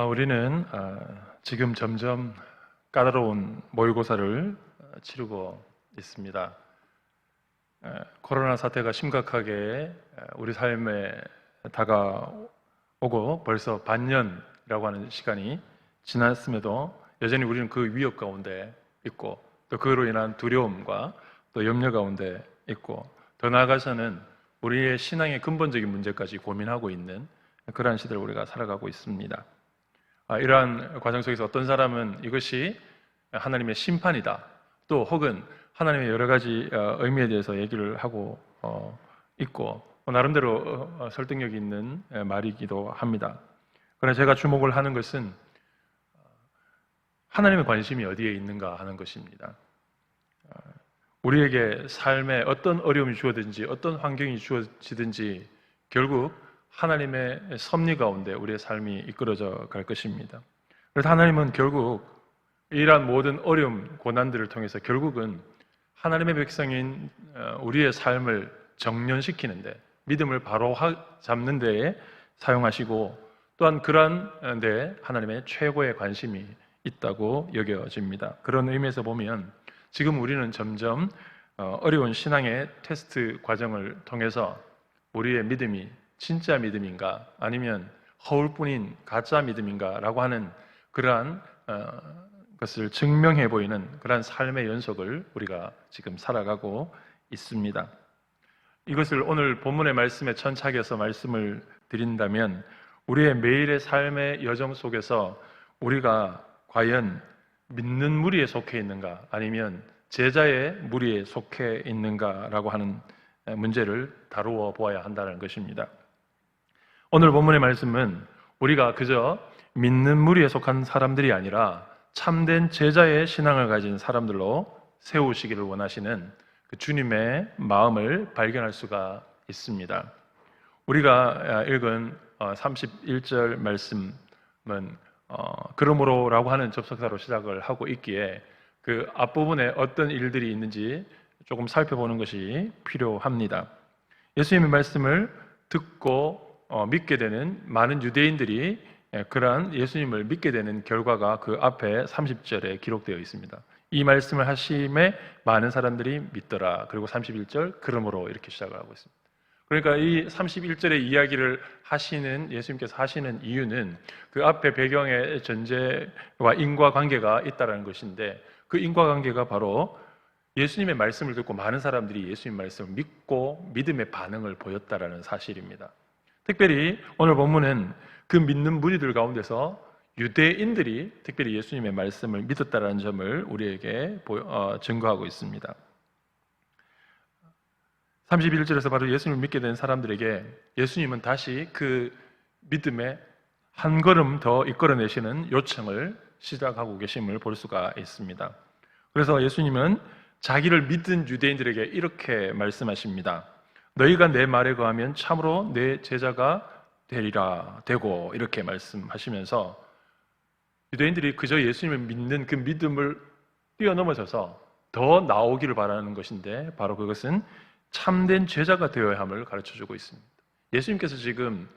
우리는 지금 점점 까다로운 모의고사를 치르고 있습니다. 코로나 사태가 심각하게 우리 삶에 다가오고 벌써 반년이라고 하는 시간이 지났음에도 여전히 우리는 그 위협 가운데 있고, 또 그로 인한 두려움과 또 염려 가운데 있고, 더 나아가서는 우리의 신앙의 근본적인 문제까지 고민하고 있는 그러한 시대를 우리가 살아가고 있습니다. 이러한 과정 속에서 어떤 사람은 이것이 하나님의 심판이다, 또 혹은 하나님의 여러 가지 의미에 대해서 얘기를 하고 있고, 나름대로 설득력이 있는 말이기도 합니다. 그러나 제가 주목을 하는 것은 하나님의 관심이 어디에 있는가 하는 것입니다. 우리에게 삶에 어떤 어려움이 주어지든지 어떤 환경이 주어지든지 결국 하나님의 섭리 가운데 우리의 삶이 이끌어져 갈 것입니다. 그래서 하나님은 결국 이러한 모든 어려움, 고난들을 통해서 결국은 하나님의 백성인 우리의 삶을 정련시키는데, 믿음을 바로 잡는 데에 사용하시고, 또한 그러한 데 하나님의 최고의 관심이 있다고 여겨집니다. 그런 의미에서 보면 지금 우리는 점점 어려운 신앙의 테스트 과정을 통해서 우리의 믿음이 진짜 믿음인가 아니면 허울뿐인 가짜 믿음인가 라고 하는 그러한 것을 증명해 보이는 그러한 삶의 연속을 우리가 지금 살아가고 있습니다. 이것을 오늘 본문의 말씀에 천착해서 말씀을 드린다면, 우리의 매일의 삶의 여정 속에서 우리가 과연 믿는 무리에 속해 있는가 아니면 제자의 무리에 속해 있는가라고 하는 문제를 다루어 보아야 한다는 것입니다. 오늘 본문의 말씀은 우리가 그저 믿는 무리에 속한 사람들이 아니라 참된 제자의 신앙을 가진 사람들로 세우시기를 원하시는 그 주님의 마음을 발견할 수가 있습니다. 우리가 읽은 31절 말씀은 그러므로라고 하는 접속사로 시작을 하고 있기에 그 앞부분에 어떤 일들이 있는지 조금 살펴보는 것이 필요합니다. 예수님의 말씀을 듣고 믿게 되는 많은 유대인들이 그러한 예수님을 믿게 되는 결과가 그 앞에 30절에 기록되어 있습니다. 이 말씀을 하심에 많은 사람들이 믿더라. 그리고 31절 그러므로 이렇게 시작을 하고 있습니다. 그러니까 이 31절의 이야기를 하시는 예수님께서 하시는 이유는 그 앞에 배경의 전제와 인과관계가 있다는 것인데, 그 인과관계가 바로 예수님의 말씀을 듣고 많은 사람들이 예수님 말씀을 믿고 믿음의 반응을 보였다라는 사실입니다. 특별히 오늘 본문은 그 믿는 무리들 가운데서 유대인들이 특별히 예수님의 말씀을 믿었다는 점을 우리에게 증거하고 있습니다. 31절에서 바로 예수님을 믿게 된 사람들에게 예수님은 다시 그 믿음에 한 걸음 더 이끌어내시는 요청을 시작하고 계심을 볼 수가 있습니다. 그래서 예수님은 자기를 믿은 유대인들에게 이렇게 말씀하십니다. 너희가 내 말에 거하면 참으로 내 제자가 되고 이렇게 말씀하시면서 유대인들이 그저 예수님을 믿는 그 믿음을 뛰어넘어서서 더 나오기를 바라는 것인데, 바로 그것은 참된 제자가 되어야 함을 가르쳐주고 있습니다. 예수님께서 지금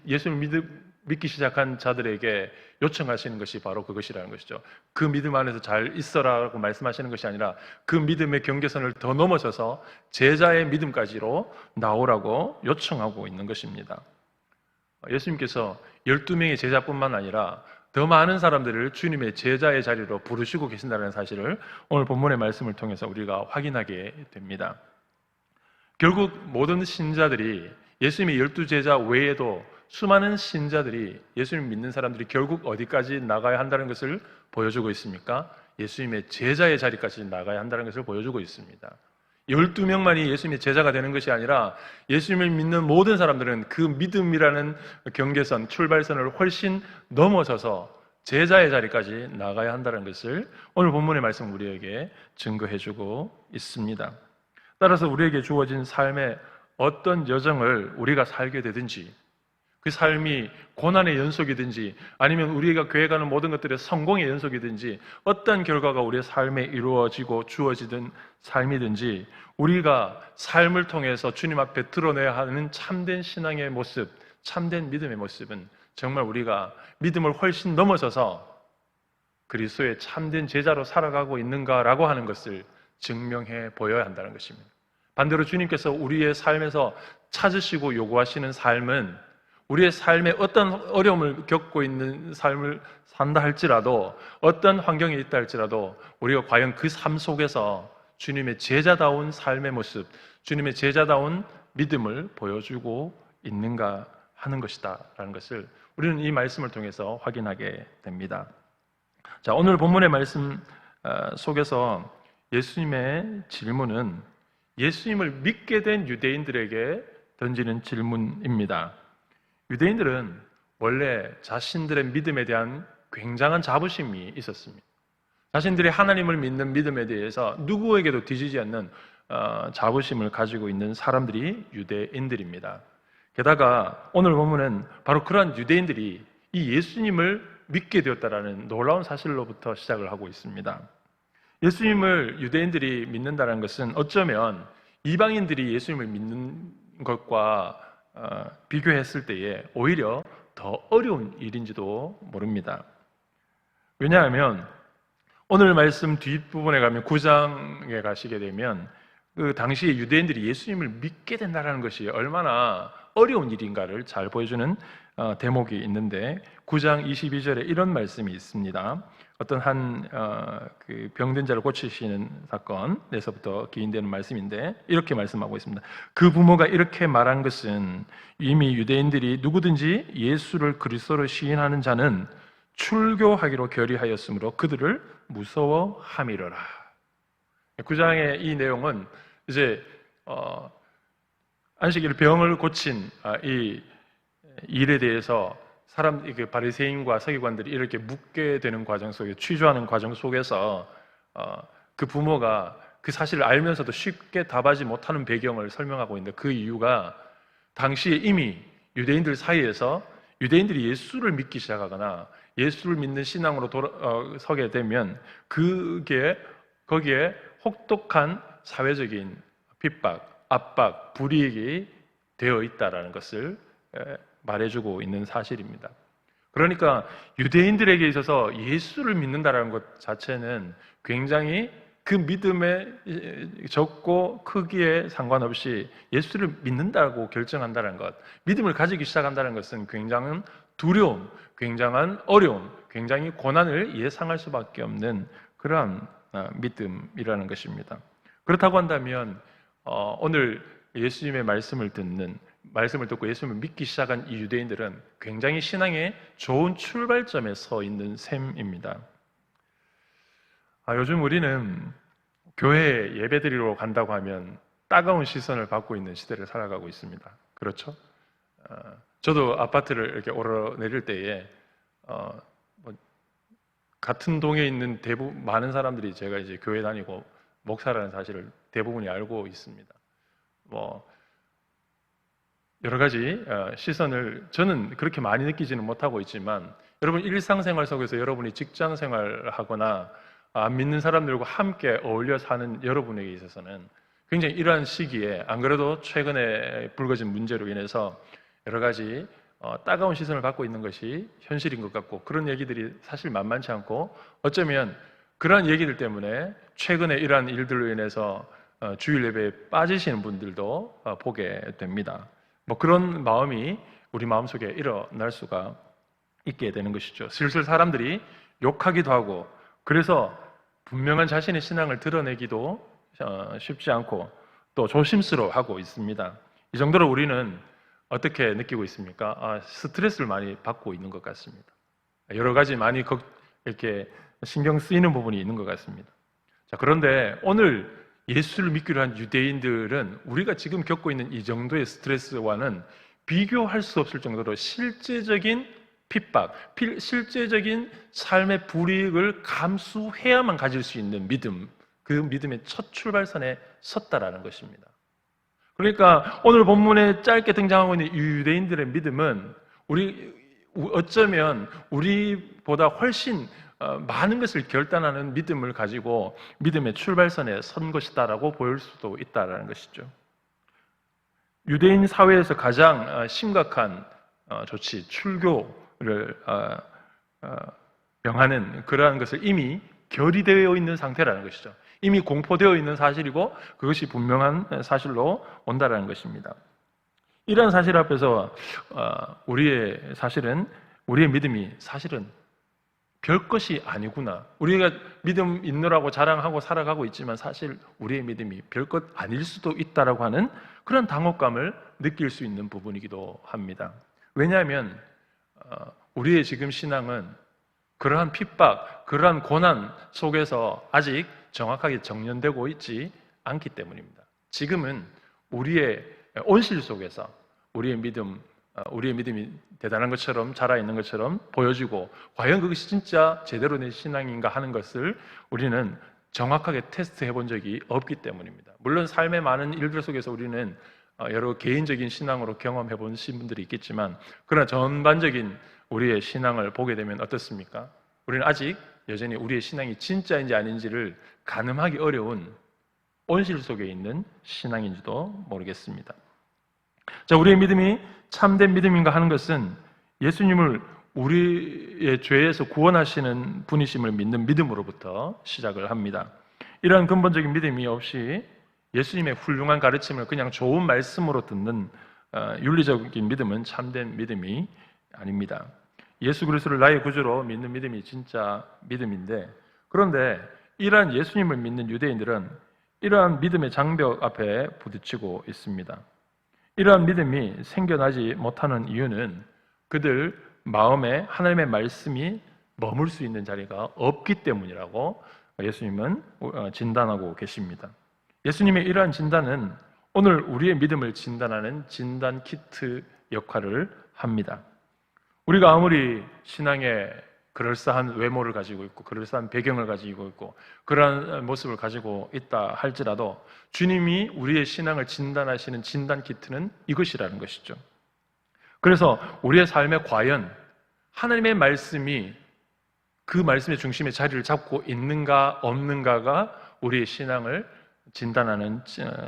예수님을 믿기 시작한 자들에게 요청하시는 것이 바로 그것이라는 것이죠. 그 믿음 안에서 잘 있어라고 말씀하시는 것이 아니라 그 믿음의 경계선을 더 넘어서서 제자의 믿음까지로 나오라고 요청하고 있는 것입니다. 예수님께서 12명의 제자뿐만 아니라 더 많은 사람들을 주님의 제자의 자리로 부르시고 계신다는 사실을 오늘 본문의 말씀을 통해서 우리가 확인하게 됩니다. 결국 모든 신자들이, 예수님의 12제자 외에도 수많은 신자들이, 예수님 믿는 사람들이 결국 어디까지 나가야 한다는 것을 보여주고 있습니까? 예수님의 제자의 자리까지 나가야 한다는 것을 보여주고 있습니다. 12명만이 예수님의 제자가 되는 것이 아니라 예수님을 믿는 모든 사람들은 그 믿음이라는 경계선, 출발선을 훨씬 넘어서서 제자의 자리까지 나가야 한다는 것을 오늘 본문의 말씀은 우리에게 증거해주고 있습니다. 따라서 우리에게 주어진 삶의 어떤 여정을 우리가 살게 되든지, 그 삶이 고난의 연속이든지 아니면 우리가 계획하는 모든 것들의 성공의 연속이든지, 어떤 결과가 우리의 삶에 이루어지고 주어지든 삶이든지, 우리가 삶을 통해서 주님 앞에 드러내야 하는 참된 신앙의 모습, 참된 믿음의 모습은 정말 우리가 믿음을 훨씬 넘어서서 그리스도의 참된 제자로 살아가고 있는가라고 하는 것을 증명해 보여야 한다는 것입니다. 반대로 주님께서 우리의 삶에서 찾으시고 요구하시는 삶은 우리의 삶에 어떤 어려움을 겪고 있는 삶을 산다 할지라도, 어떤 환경에 있다 할지라도 우리가 과연 그 삶 속에서 주님의 제자다운 삶의 모습, 주님의 제자다운 믿음을 보여주고 있는가 하는 것이다라는 것을 우리는 이 말씀을 통해서 확인하게 됩니다. 자, 오늘 본문의 말씀 속에서 예수님의 질문은 예수님을 믿게 된 유대인들에게 던지는 질문입니다. 유대인들은 원래 자신들의 믿음에 대한 굉장한 자부심이 있었습니다. 자신들이 하나님을 믿는 믿음에 대해서 누구에게도 뒤지지 않는 자부심을 가지고 있는 사람들이 유대인들입니다. 게다가 오늘 본문은 바로 그러한 유대인들이 이 예수님을 믿게 되었다라는 놀라운 사실로부터 시작을 하고 있습니다. 예수님을 유대인들이 믿는다는 것은 어쩌면 이방인들이 예수님을 믿는 것과 비교했을 때에 오히려 더 어려운 일인지도 모릅니다. 왜냐하면 오늘 말씀 뒷부분에 가면 9장에 가시게 되면 그 당시에 유대인들이 예수님을 믿게 된다는 것이 얼마나 어려운 일인가를 잘 보여주는 대목이 있는데 9장 22절에 이런 말씀이 있습니다. 어떤 그 병든 자를 고치시는 사건에서부터 기인되는 말씀인데 이렇게 말씀하고 있습니다. 그 부모가 이렇게 말한 것은 이미 유대인들이 누구든지 예수를 그리스도로 시인하는 자는 출교하기로 결의하였으므로 그들을 무서워함이로라. 9장의 이 내용은 이제 안식일 병을 고친 이 일에 대해서 바리새인과 서기관들이 이렇게 묻게 되는 과정 속에 취조하는 과정 속에서 그 부모가 그 사실을 알면서도 쉽게 답하지 못하는 배경을 설명하고 있는데 그 이유가 당시에 이미 유대인들 사이에서 유대인들이 예수를 믿기 시작하거나 예수를 믿는 신앙으로 서게 되면 거기에 혹독한 사회적인 핍박, 압박, 불이익이 되어 있다라는 것을 말해주고 있는 사실입니다. 그러니까 유대인들에게 있어서 예수를 믿는다는 것 자체는 굉장히 그 믿음의 적고 크기에 상관없이 예수를 믿는다고 결정한다는 것, 믿음을 가지기 시작한다는 것은 굉장한 두려움, 굉장한 어려움, 굉장히 고난을 예상할 수밖에 없는 그러한 믿음이라는 것입니다. 그렇다고 한다면 오늘 예수님의 말씀을 듣고 예수님을 믿기 시작한 이 유대인들은 굉장히 신앙의 좋은 출발점에 서 있는 셈입니다. 요즘 우리는 교회에 예배드리러 간다고 하면 따가운 시선을 받고 있는 시대를 살아가고 있습니다. 그렇죠? 저도 아파트를 이렇게 오르내릴 때에 같은 동에 있는 많은 사람들이 제가 이제 교회 다니고 목사라는 사실을 대부분이 알고 있습니다. 여러 가지 시선을 저는 그렇게 많이 느끼지는 못하고 있지만 여러분 일상생활 속에서 여러분이 직장생활하거나 안 믿는 사람들과 함께 어울려 사는 여러분에게 있어서는 굉장히 이러한 시기에 안 그래도 최근에 불거진 문제로 인해서 여러 가지 따가운 시선을 받고 있는 것이 현실인 것 같고 그런 얘기들이 사실 만만치 않고 어쩌면 그러한 얘기들 때문에 최근에 이러한 일들로 인해서 주일 예배에 빠지시는 분들도 보게 됩니다. 그런 마음이 우리 마음속에 일어날 수가 있게 되는 것이죠. 슬슬 사람들이 욕하기도 하고 그래서 분명한 자신의 신앙을 드러내기도 쉽지 않고 또 조심스러워하고 있습니다. 이 정도로 우리는 어떻게 느끼고 있습니까? 스트레스를 많이 받고 있는 것 같습니다. 여러 가지 많이 이렇게 신경 쓰이는 부분이 있는 것 같습니다. 자, 그런데 오늘 예수를 믿기로 한 유대인들은 우리가 지금 겪고 있는 이 정도의 스트레스와는 비교할 수 없을 정도로 실제적인 핍박, 실제적인 삶의 불이익을 감수해야만 가질 수 있는 믿음, 그 믿음의 첫 출발선에 섰다라는 것입니다. 그러니까 오늘 본문에 짧게 등장하고 있는 유대인들의 믿음은 어쩌면 우리보다 훨씬 많은 것을 결단하는 믿음을 가지고 믿음의 출발선에 선 것이다라고 보일 수도 있다라는 것이죠. 유대인 사회에서 가장 심각한 조치, 출교를 명하는 그러한 것을 이미 결의되어 있는 상태라는 것이죠. 이미 공포되어 있는 사실이고 그것이 분명한 사실로 온다라는 것입니다. 이런 사실 앞에서 우리의 믿음이 사실은 별것이 아니구나. 우리가 믿음 있느라고 자랑하고 살아가고 있지만 사실 우리의 믿음이 별것 아닐 수도 있다라고 하는 그런 당혹감을 느낄 수 있는 부분이기도 합니다. 왜냐하면 우리의 지금 신앙은 그러한 핍박, 그러한 고난 속에서 아직 정확하게 정연되고 있지 않기 때문입니다. 지금은 우리의 온실 속에서 우리의 믿음이 대단한 것처럼 자라 있는 것처럼 보여지고 과연 그것이 진짜 제대로 된 신앙인가 하는 것을 우리는 정확하게 테스트해 본 적이 없기 때문입니다. 물론 삶의 많은 일들 속에서 우리는 여러 개인적인 신앙으로 경험해 보신 분들이 있겠지만 그러나 전반적인 우리의 신앙을 보게 되면 어떻습니까? 우리는 아직 여전히 우리의 신앙이 진짜인지 아닌지를 가늠하기 어려운 온실 속에 있는 신앙인지도 모르겠습니다. 자, 우리의 믿음이 참된 믿음인가 하는 것은 예수님을 우리의 죄에서 구원하시는 분이심을 믿는 믿음으로부터 시작을 합니다. 이러한 근본적인 믿음이 없이 예수님의 훌륭한 가르침을 그냥 좋은 말씀으로 듣는 윤리적인 믿음은 참된 믿음이 아닙니다. 예수 그리스도를 나의 구주로 믿는 믿음이 진짜 믿음인데, 그런데 이러한 예수님을 믿는 유대인들은 이러한 믿음의 장벽 앞에 부딪히고 있습니다. 이러한 믿음이 생겨나지 못하는 이유는 그들 마음에 하나님의 말씀이 머물 수 있는 자리가 없기 때문이라고 예수님은 진단하고 계십니다. 예수님의 이러한 진단은 오늘 우리의 믿음을 진단하는 진단 키트 역할을 합니다. 우리가 아무리 신앙에 그럴싸한 외모를 가지고 있고 그럴싸한 배경을 가지고 있고 그러한 모습을 가지고 있다 할지라도 주님이 우리의 신앙을 진단하시는 진단 키트는 이것이라는 것이죠. 그래서 우리의 삶에 과연 하나님의 말씀이 그 말씀의 중심에 자리를 잡고 있는가 없는가가 우리의 신앙을 진단하는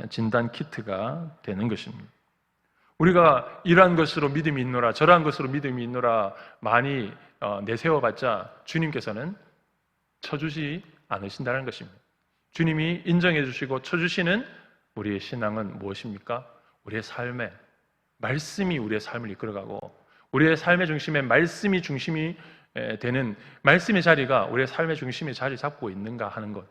진단 키트가 되는 것입니다. 우리가 이러한 것으로 믿음이 있노라 저러한 것으로 믿음이 있노라 많이 내세워봤자 주님께서는 쳐주지 않으신다는 것입니다. 주님이 인정해 주시고 쳐주시는 우리의 신앙은 무엇입니까? 우리의 삶에 말씀이 우리의 삶을 이끌어가고 우리의 삶의 중심에 말씀이 중심이 되는 말씀의 자리가 우리의 삶의 중심에 자리 잡고 있는가 하는 것,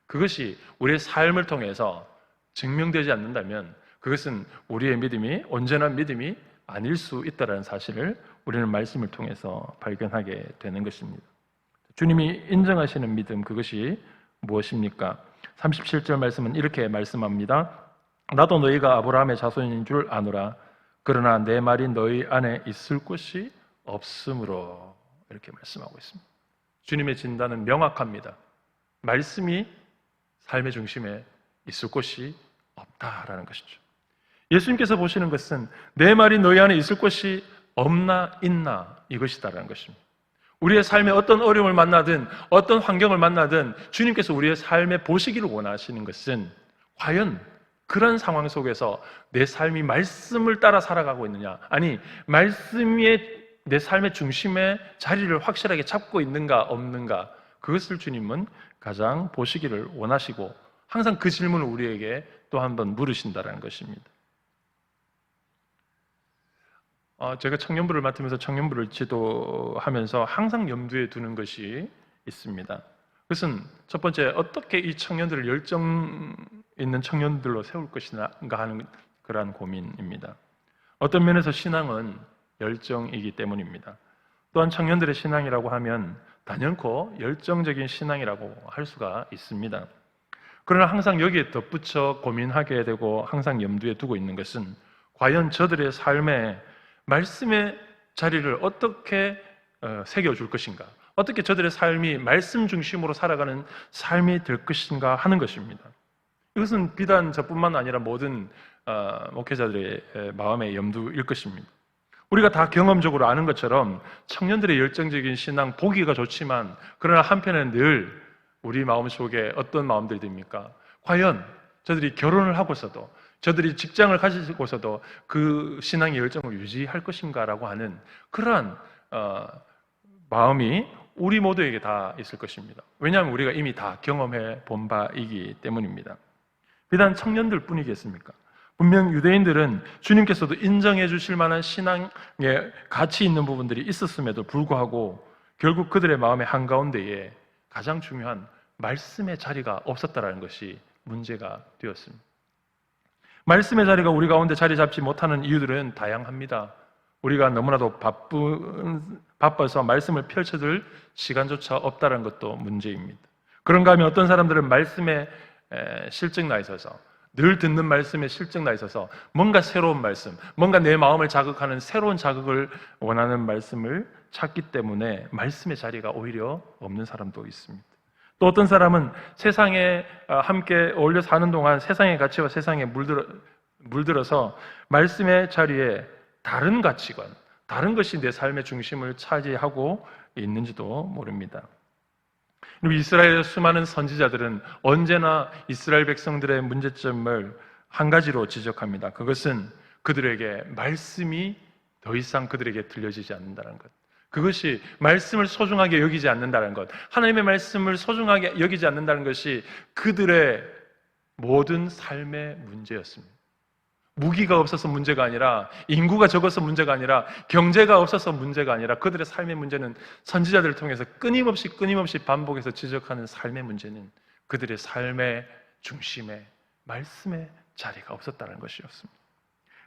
그것이 우리의 삶을 통해서 증명되지 않는다면 그것은 우리의 믿음이 온전한 믿음이 아닐 수 있다는 사실을 우리는 말씀을 통해서 발견하게 되는 것입니다. 주님이 인정하시는 믿음, 그것이 무엇입니까? 37절 말씀은 이렇게 말씀합니다. 나도 너희가 아브라함의 자손인 줄 아노라. 그러나 내 말이 너희 안에 있을 곳이 없으므로, 이렇게 말씀하고 있습니다. 주님의 진단은 명확합니다. 말씀이 삶의 중심에 있을 곳이 없다라는 것이죠. 예수님께서 보시는 것은 내 말이 너희 안에 있을 곳이 없나 있나 이것이다라는 것입니다. 우리의 삶에 어떤 어려움을 만나든 어떤 환경을 만나든 주님께서 우리의 삶에 보시기를 원하시는 것은 과연 그런 상황 속에서 내 삶이 말씀을 따라 살아가고 있느냐, 아니 말씀이 내 삶의 중심에 자리를 확실하게 잡고 있는가 없는가, 그것을 주님은 가장 보시기를 원하시고 항상 그 질문을 우리에게 또 한 번 물으신다는 것입니다. 제가 청년부를 맡으면서 청년부를 지도하면서 항상 염두에 두는 것이 있습니다. 그것은 첫 번째, 어떻게 이 청년들을 열정 있는 청년들로 세울 것인가 하는 그러한 고민입니다. 어떤 면에서 신앙은 열정이기 때문입니다. 또한 청년들의 신앙이라고 하면 단연코 열정적인 신앙이라고 할 수가 있습니다. 그러나 항상 여기에 덧붙여 고민하게 되고 항상 염두에 두고 있는 것은 과연 저들의 삶에 말씀의 자리를 어떻게 새겨줄 것인가, 어떻게 저들의 삶이 말씀 중심으로 살아가는 삶이 될 것인가 하는 것입니다. 이것은 비단 저뿐만 아니라 모든 목회자들의 마음의 염두일 것입니다. 우리가 다 경험적으로 아는 것처럼 청년들의 열정적인 신앙 보기가 좋지만 그러나 한편에는 늘 우리 마음속에 어떤 마음들이 듭니까? 과연 저들이 결혼을 하고서도, 저들이 직장을 가지고서도 그 신앙의 열정을 유지할 것인가라고 하는 그러한 마음이 우리 모두에게 다 있을 것입니다. 왜냐하면 우리가 이미 다 경험해 본 바이기 때문입니다. 비단 청년들 뿐이겠습니까? 분명 유대인들은 주님께서도 인정해 주실 만한 신앙의 가치 있는 부분들이 있었음에도 불구하고 결국 그들의 마음의 한가운데에 가장 중요한 말씀의 자리가 없었다는 것이 문제가 되었습니다. 말씀의 자리가 우리 가운데 자리 잡지 못하는 이유들은 다양합니다. 우리가 너무나도 바빠서 말씀을 펼쳐들 시간조차 없다는 것도 문제입니다. 그런가 하면 어떤 사람들은 말씀에 실증 나 있어서, 늘 듣는 말씀에 실증 나 있어서 뭔가 새로운 말씀, 뭔가 내 마음을 자극하는 새로운 자극을 원하는 말씀을 찾기 때문에 말씀의 자리가 오히려 없는 사람도 있습니다. 또 어떤 사람은 세상에 함께 어울려 사는 동안 세상의 가치와 세상에 물들어서 말씀의 자리에 다른 가치관, 다른 것이 내 삶의 중심을 차지하고 있는지도 모릅니다. 그리고 이스라엘의 수많은 선지자들은 언제나 이스라엘 백성들의 문제점을 한 가지로 지적합니다. 그것은 그들에게 말씀이 더 이상 그들에게 들려지지 않는다는 것. 그것이 말씀을 소중하게 여기지 않는다는 것, 하나님의 말씀을 소중하게 여기지 않는다는 것이 그들의 모든 삶의 문제였습니다. 무기가 없어서 문제가 아니라, 인구가 적어서 문제가 아니라, 경제가 없어서 문제가 아니라, 그들의 삶의 문제는 선지자들을 통해서 끊임없이 반복해서 지적하는 삶의 문제는 그들의 삶의 중심에 말씀의 자리가 없었다는 것이었습니다.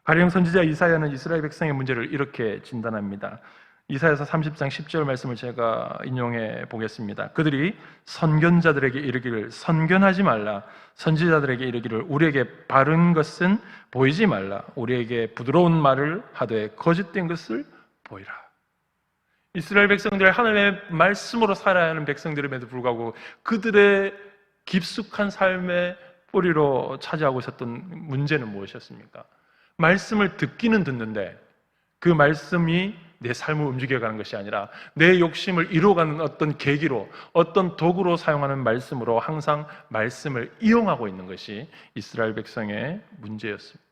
가령 선지자 이사야는 이스라엘 백성의 문제를 이렇게 진단합니다. 이사야서 30장 10절 말씀을 제가 인용해 보겠습니다. 그들이 선견자들에게 이르기를 선견하지 말라, 선지자들에게 이르기를 우리에게 바른 것은 보이지 말라, 우리에게 부드러운 말을 하되 거짓된 것을 보이라. 이스라엘 백성들의 하나님의 말씀으로 살아야 하는 백성들임에도 불구하고 그들의 깊숙한 삶의 뿌리로 차지하고 있었던 문제는 무엇이었습니까? 말씀을 듣기는 듣는데 그 말씀이 내 삶을 움직여가는 것이 아니라 내 욕심을 이루어가는 어떤 계기로, 어떤 도구로 사용하는 말씀으로 항상 말씀을 이용하고 있는 것이 이스라엘 백성의 문제였습니다.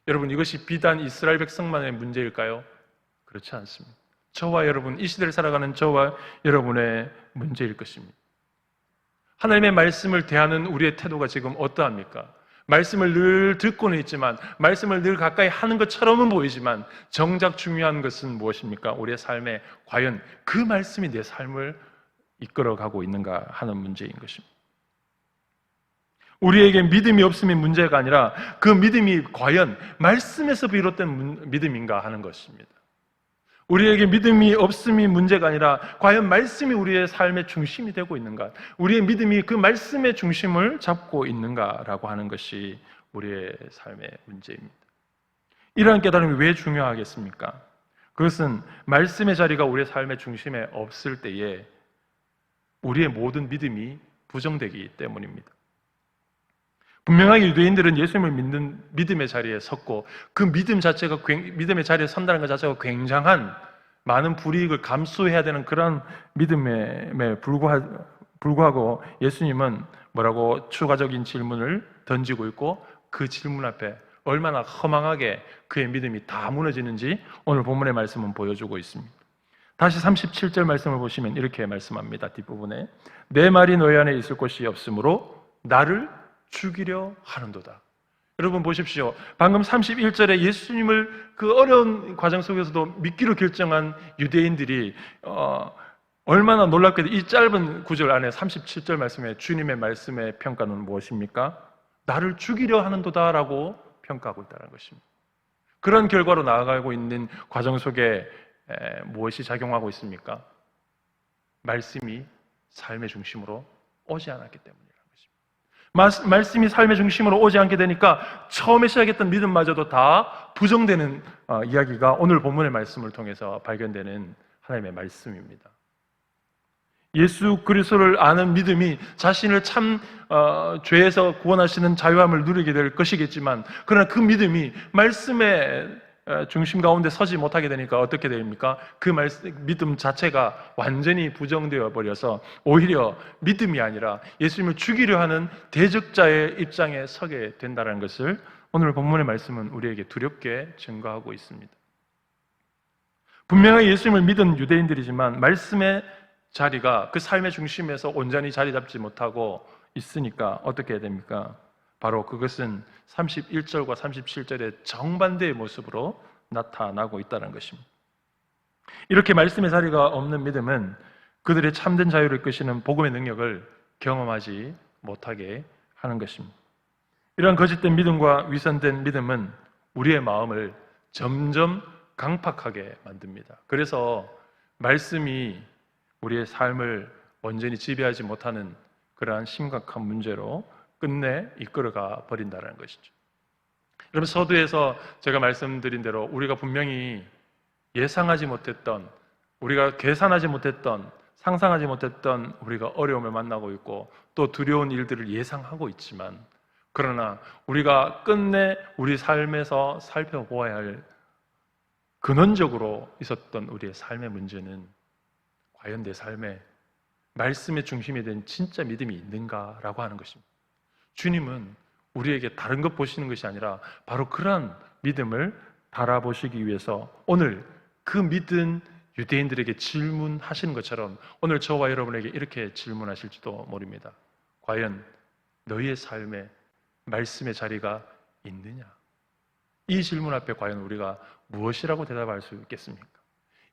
여러분, 이것이 비단 이스라엘 백성만의 문제일까요? 그렇지 않습니다. 저와 여러분, 이 시대를 살아가는 저와 여러분의 문제일 것입니다. 하나님의 말씀을 대하는 우리의 태도가 지금 어떠합니까? 말씀을 늘 듣고는 있지만, 말씀을 늘 가까이 하는 것처럼은 보이지만 정작 중요한 것은 무엇입니까? 우리의 삶에 과연 그 말씀이 내 삶을 이끌어가고 있는가 하는 문제인 것입니다. 우리에게 믿음이 없음이 문제가 아니라 그 믿음이 과연 말씀에서 비롯된 믿음인가 하는 것입니다. 우리에게 믿음이 없음이 문제가 아니라 과연 말씀이 우리의 삶의 중심이 되고 있는가, 우리의 믿음이 그 말씀의 중심을 잡고 있는가라고 하는 것이 우리의 삶의 문제입니다. 이러한 깨달음이 왜 중요하겠습니까? 그것은 말씀의 자리가 우리의 삶의 중심에 없을 때에 우리의 모든 믿음이 부정되기 때문입니다. 분명하게 유대인들은 예수님을 믿는 믿음의 자리에 섰고 그 믿음의 자리에 선다는 것 자체가 굉장한 많은 불이익을 감수해야 되는 그런 믿음에 불구하고 예수님은 뭐라고 추가적인 질문을 던지고 있고 그 질문 앞에 얼마나 허망하게 그의 믿음이 다 무너지는지 오늘 본문의 말씀은 보여주고 있습니다. 다시 37절 말씀을 보시면 이렇게 말씀합니다. 뒷부분에 내 말이 너희 안에 있을 곳이 없으므로 나를 죽이려 하는도다. 여러분 보십시오. 방금 31절에 예수님을 그 어려운 과정 속에서도 믿기로 결정한 유대인들이 얼마나 놀랍게도 이 짧은 구절 안에 37절 말씀에 주님의 말씀의 평가는 무엇입니까? 나를 죽이려 하는도다라고 평가하고 있다는 것입니다. 그런 결과로 나아가고 있는 과정 속에 무엇이 작용하고 있습니까? 말씀이 삶의 중심으로 오지 않았기 때문이라는 것입니다. 말씀이 삶의 중심으로 오지 않게 되니까 처음에 시작했던 믿음마저도 다 부정되는 이야기가 오늘 본문의 말씀을 통해서 발견되는 하나님의 말씀입니다. 예수 그리스도를 아는 믿음이 자신을 참 죄에서 구원하시는 자유함을 누리게 될 것이겠지만, 그러나 그 믿음이 말씀에 중심 가운데 서지 못하게 되니까 어떻게 됩니까? 그 믿음 자체가 완전히 부정되어 버려서 오히려 믿음이 아니라 예수님을 죽이려 하는 대적자의 입장에 서게 된다는 것을 오늘 본문의 말씀은 우리에게 두렵게 증거하고 있습니다. 분명히 예수님을 믿은 유대인들이지만 말씀의 자리가 그 삶의 중심에서 온전히 자리 잡지 못하고 있으니까 어떻게 해야 됩니까? 바로 그것은 31절과 37절의 정반대의 모습으로 나타나고 있다는 것입니다. 이렇게 말씀의 자리가 없는 믿음은 그들의 참된 자유를 이끄시는 복음의 능력을 경험하지 못하게 하는 것입니다. 이러한 거짓된 믿음과 위선된 믿음은 우리의 마음을 점점 강팍하게 만듭니다. 그래서 말씀이 우리의 삶을 온전히 지배하지 못하는 그러한 심각한 문제로 끝내 이끌어가 버린다는 것이죠. 여러분, 서두에서 제가 말씀드린 대로 우리가 분명히 예상하지 못했던, 우리가 계산하지 못했던, 상상하지 못했던 우리가 어려움을 만나고 있고 또 두려운 일들을 예상하고 있지만, 그러나 우리가 끝내 우리 삶에서 살펴보아야 할 근원적으로 있었던 우리의 삶의 문제는 과연 내 삶에 말씀의 중심이 된 진짜 믿음이 있는가라고 하는 것입니다. 주님은 우리에게 다른 것 보시는 것이 아니라 바로 그러한 믿음을 바라보시기 위해서 오늘 그 믿은 유대인들에게 질문하시는 것처럼 오늘 저와 여러분에게 이렇게 질문하실지도 모릅니다. 과연 너희의 삶에 말씀의 자리가 있느냐? 이 질문 앞에 과연 우리가 무엇이라고 대답할 수 있겠습니까?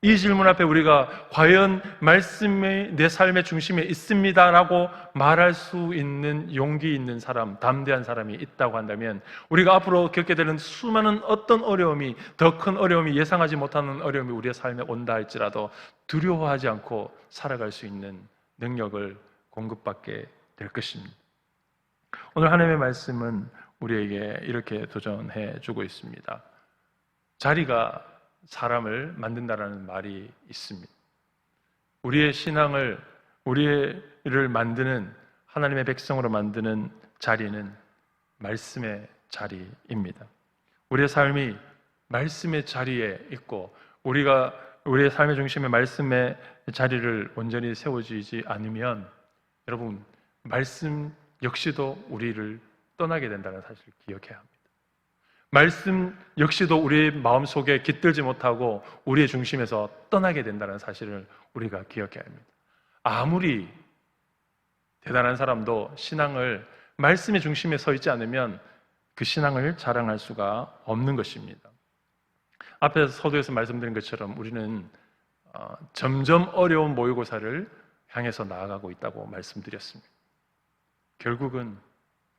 이 질문 앞에 우리가 과연 말씀이 내 삶의 중심에 있습니다라고 말할 수 있는 용기 있는 사람, 담대한 사람이 있다고 한다면 우리가 앞으로 겪게 되는 수많은 어떤 어려움이, 더 큰 어려움이, 예상하지 못하는 어려움이 우리의 삶에 온다 할지라도 두려워하지 않고 살아갈 수 있는 능력을 공급받게 될 것입니다. 오늘 하나님의 말씀은 우리에게 이렇게 도전해 주고 있습니다. 자리가 사람을 만든다라는 말이 있습니다. 우리의 신앙을, 우리를 만드는, 하나님의 백성으로 만드는 자리는 말씀의 자리입니다. 우리의 삶이 말씀의 자리에 있고 우리가 우리의 삶의 중심에 말씀의 자리를 온전히 세워지지 않으면 여러분, 말씀 역시도 우리를 떠나게 된다는 사실을 기억해야 합니다. 말씀 역시도 우리의 마음속에 깃들지 못하고 우리의 중심에서 떠나게 된다는 사실을 우리가 기억해야 합니다. 아무리 대단한 사람도 신앙을 말씀의 중심에 서 있지 않으면 그 신앙을 자랑할 수가 없는 것입니다. 앞에서 서두에서 말씀드린 것처럼 우리는 점점 어려운 모의고사를 향해서 나아가고 있다고 말씀드렸습니다. 결국은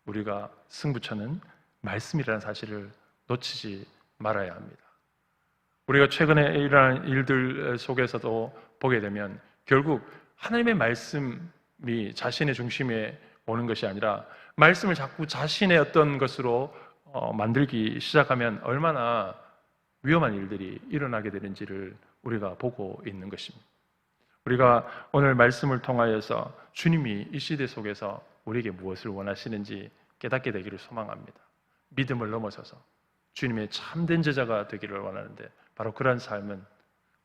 우리가 승부처는 말씀이라는 사실을 놓치지 말아야 합니다. 우리가 최근에 일어난 일들 속에서도 보게 되면 결국 하나님의 말씀이 자신의 중심에 오는 것이 아니라 말씀을 자꾸 자신의 어떤 것으로 만들기 시작하면 얼마나 위험한 일들이 일어나게 되는지를 우리가 보고 있는 것입니다. 우리가 오늘 말씀을 통하여서 주님이 이 시대 속에서 우리에게 무엇을 원하시는지 깨닫게 되기를 소망합니다. 믿음을 넘어서서 주님의 참된 제자가 되기를 원하는데 바로 그러한 삶은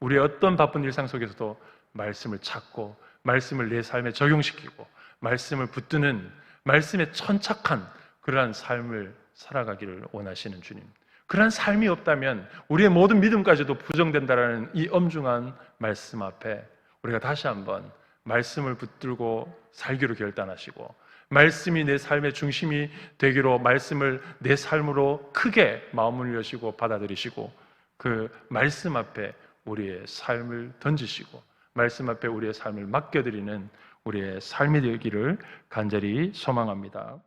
우리의 어떤 바쁜 일상 속에서도 말씀을 찾고 말씀을 내 삶에 적용시키고 말씀을 붙드는 말씀에 천착한 그러한 삶을 살아가기를 원하시는 주님. 그러한 삶이 없다면 우리의 모든 믿음까지도 부정된다라는 이 엄중한 말씀 앞에 우리가 다시 한번 말씀을 붙들고 살기로 결단하시고 말씀이 내 삶의 중심이 되기로 말씀을 내 삶으로 크게 마음을 여시고 받아들이시고 그 말씀 앞에 우리의 삶을 던지시고 말씀 앞에 우리의 삶을 맡겨드리는 우리의 삶이 되기를 간절히 소망합니다.